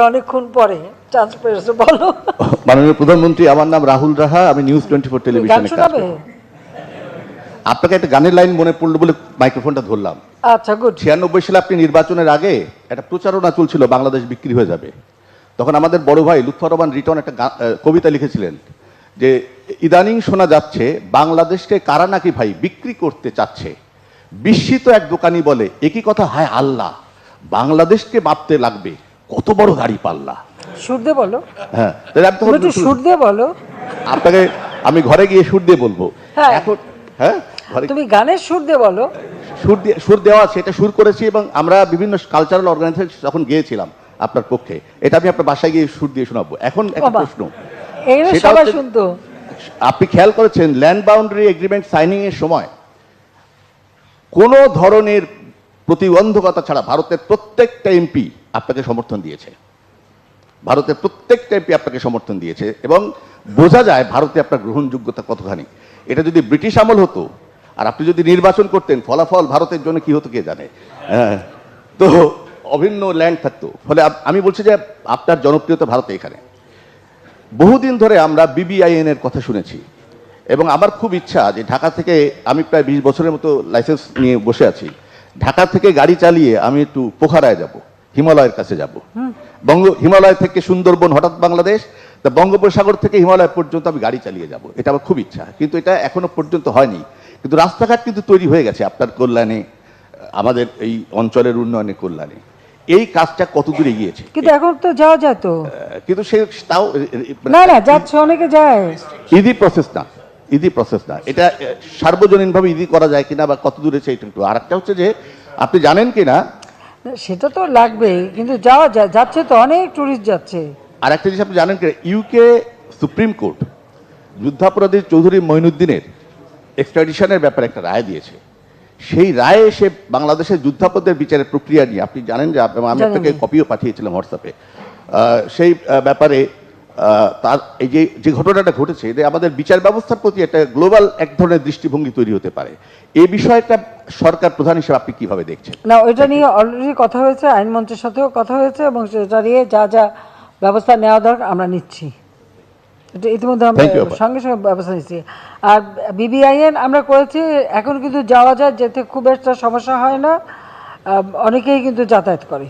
অনেকক্ষণ পরে চান্স পেয়েছে, বলো। মাননীয় প্রধানমন্ত্রী, আমার নাম রাহুল রাহা, আমি নিউজ 24 গান টেলিভিশনে কাজ শোনাবে? করি। আপনাকে একটা গানের লাইন মনে পড়লো বলে মাইক্রোফোনটা ধরলাম। আচ্ছা, গুড। 96 সালে আপনি নির্বাচনের আগে একটা প্রচারণা চলছিল বাংলাদেশ বিক্রি হয়ে যাবে। তখন আমাদের বড় ভাই লুৎফর রহমান রিটন একটা কবিতা লিখেছিলেন যে ইদানিং শোনা যাচ্ছে বাংলাদেশকে কারা নাকি ভাই বিক্রি করতে চাচ্ছে। বিস্মিত এক দোকানি বলে একই কথা, হায় আল্লাহ, বাংলাদেশকে মাপতে লাগবে কত বড় গাড়ি পাল্লা। সুর দিয়ে বলো। হ্যাঁ, তাহলে আমি তখন একটু সুর দিয়ে বলো। আপনাকে আমি ঘরে গিয়ে সুর দিয়ে বলবো। হ্যাঁ। এখন হ্যাঁ, ঘরে তুমি গানের সুর দিয়ে বলো। সুর দেওয়া আছে, এটা সুর করেছি এবং আমরা বিভিন্ন কালচারাল অর্গানাইজেশন যখন গিয়েছিলাম আপনার পক্ষে, এটা আমি আপনার বাসায় গিয়ে সুর দিয়ে শোনাবো। এখন একটা বাবা, প্রশ্ন, এই না সেটা সবাই হচ্ছে, শুনতো। আপনি খেয়াল করেছেন ল্যান্ড বাউন্ডারি এগ্রিমেন্ট সাইনিং এর সময় কোনো ধরনের প্রতিবন্ধকতা ছাড়া ভারতের প্রত্যেকটা এমপি আপনাকে সমর্থন দিয়েছে। ভারতের প্রত্যেকটা এমপি আপনাকে সমর্থন দিয়েছে এবং বোঝা যায় ভারতে আপনার গ্রহণযোগ্যতা কতখানি। এটা যদি ব্রিটিশ আমল হতো আর আপনি যদি নির্বাচন করতেন, ফলাফল ভারতের জন্য কি হতো কে জানে। তো অভিন্ন ল্যান্ড থাকতো। ফলে আমি বলছি যে আপনার জনপ্রিয়তা ভারতে এখানে। বহুদিন ধরে আমরা বিবিআইএন এর কথা শুনেছি এবং আমার খুব ইচ্ছা যে ঢাকা থেকে, আমি প্রায় 20 বছরের মতো লাইসেন্স নিয়ে বসে আছি, ঢাকা থেকে গাড়ি চালিয়ে আমি একটু পোখারায় যাব, হিমালয়ের কাছে যাব। হিমালয় থেকে সুন্দরবন হঠাৎ বাংলাদেশ, তা বঙ্গোপসাগর থেকে হিমালয় পর্যন্ত আমি গাড়ি চালিয়ে যাব, এটা আমার খুব ইচ্ছা। কিন্তু এটা এখনো পর্যন্ত হয়নি। কিন্তু রাস্তাঘাট কিন্তু তৈরি হয়ে গেছে আপনার কল্যাণে, আমাদের এই অঞ্চলের উন্নয়নের কল্যাণে। এই কাজটা কত দূর এগিয়েছে? কিন্তু এখন তো যাওয়া যায় তো। কিন্তু সে তাও না না, যাচ্ছে, অনেকে যায়। ইজি প্রসেস না, ইজি প্রসেস না এটা। সার্বজনীনভাবে ইজি করা যায় কিনা বা কত দূরে সেটা একটু। আর একটা হচ্ছে যে আপনি জানেন কিনা, সেটা তো লাগবেই, কিন্তু যাওয়া যায়, যাচ্ছে তো, অনেক টুরিস্ট যাচ্ছে। আর একটা জিনিস আপনি জানেন কিনা, ইউকে সুপ্রিম কোর্ট যুদ্ধাপরাধী চৌধুরী মঈনুদ্দিনের এক্সট্রাডিশনের ব্যাপারে একটা রায় দিয়েছে। সেই রায়ে এসে বাংলাদেশের যুদ্ধাপরাধের বিচারের প্রক্রিয়া নিয়ে, আপনি জানেন যে আমি আপনাকে কপিও পাঠিয়েছিলাম হোয়াটসঅ্যাপে, সেই ব্যাপারে তার এই যে ঘটনাটা ঘটেছে, যে আমাদের বিচার ব্যবস্থার প্রতি একটা গ্লোবাল এক ধরনের দৃষ্টিভঙ্গি তৈরি হতে পারে। এই বিষয়টা সরকার প্রধান হিসেবে আপনি কিভাবে দেখছেন? না, ওইটা নিয়ে অলরেডি কথা হয়েছে, আইনমন্ত্রীর সাথেও কথা হয়েছে এবং সেটা নিয়ে যা যা ব্যবস্থা নেওয়া দরকার আমরা নিচ্ছি। ইতিমধ্যে আমরা সঙ্গে সঙ্গে ব্যবস্থা নিচ্ছি। আর বিবিআইএন আমরা করেছি, এখন কিন্তু যাওয়া যায়, যেতে খুব একটা সমস্যা হয় না, অনেকেই কিন্তু যাতায়াত করে।